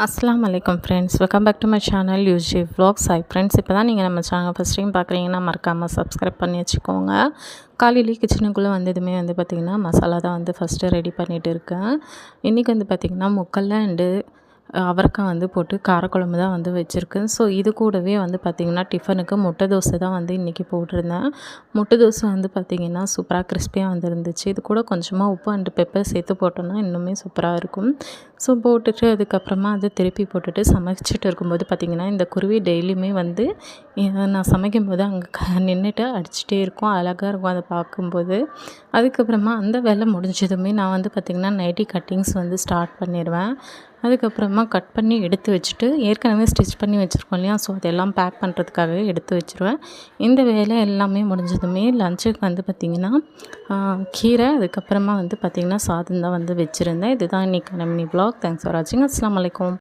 அஸ்ஸலாமு அலைக்கும் friends, welcome back to my channel UG vlogs. Hi friends, இப்போ தான் நீங்கள் நம்ம சேனல் ஃபஸ்ட் டைம் பார்க்குறீங்கன்னா மறக்காமல் சப்ஸ்கிரைப் பண்ணி வச்சுக்கோங்க. காலையிலேயே கிச்சனுக்குள்ளே வந்ததுமே பார்த்திங்கன்னா மசாலா தான் ஃபஸ்ட்டு ரெடி பண்ணிகிட்டு இருக்கேன். இன்றைக்கி பார்த்திங்கன்னா முக்கல்ல அண்டு அவரைக்காய் போட்டு காரக்குழம்பு தான் வச்சுருக்கேன். ஸோ இது கூடவே பார்த்திங்கன்னா டிஃபனுக்கு முட்டை தோசை தான் இன்றைக்கி போட்டிருந்தேன். முட்டை தோசை பார்த்திங்கன்னா சூப்பராக கிறிஸ்பியாக இருந்துச்சு. இது கூட கொஞ்சமாக உப்பு அண்டு பெப்பர் சேர்த்து போட்டோன்னா இன்னுமே சூப்பராக இருக்கும். ஸோ போட்டுட்டு அதுக்கப்புறமா திருப்பி போட்டுட்டு சமைச்சிட்டு இருக்கும்போது பார்த்திங்கன்னா இந்த குருவி டெய்லியுமே நான் சமைக்கும்போது அங்கே நின்றுட்டு அடிச்சுட்டே இருக்கும். அழகாக இருக்கும் அதை பார்க்கும்போது. அதுக்கப்புறமா அந்த வேலை முடிஞ்சதுமே நான் பார்த்திங்கன்னா நைட்டி கட்டிங்ஸ் ஸ்டார்ட் பண்ணிடுவேன். அதுக்கப்புறமா கட் பண்ணி எடுத்து வச்சுட்டு ஏற்கனவே ஸ்டிச் பண்ணி வச்சுருக்கோம் இல்லையா, ஸோ அதெல்லாம் பேக் பண்ணுறதுக்காகவே எடுத்து வச்சுருவேன். இந்த வேலை எல்லாமே முடிஞ்சதுமே லஞ்சுக்கு பார்த்திங்கன்னா கீரை, அதுக்கப்புறமா பார்த்திங்கன்னா சாதம் தான் வச்சுருந்தேன். இதுதான் இன்றைக்கான மினி vlog. தேங்க்ஸ் ஃபார் வாட்சிங். அஸ்ஸலாமு அலைக்கும்.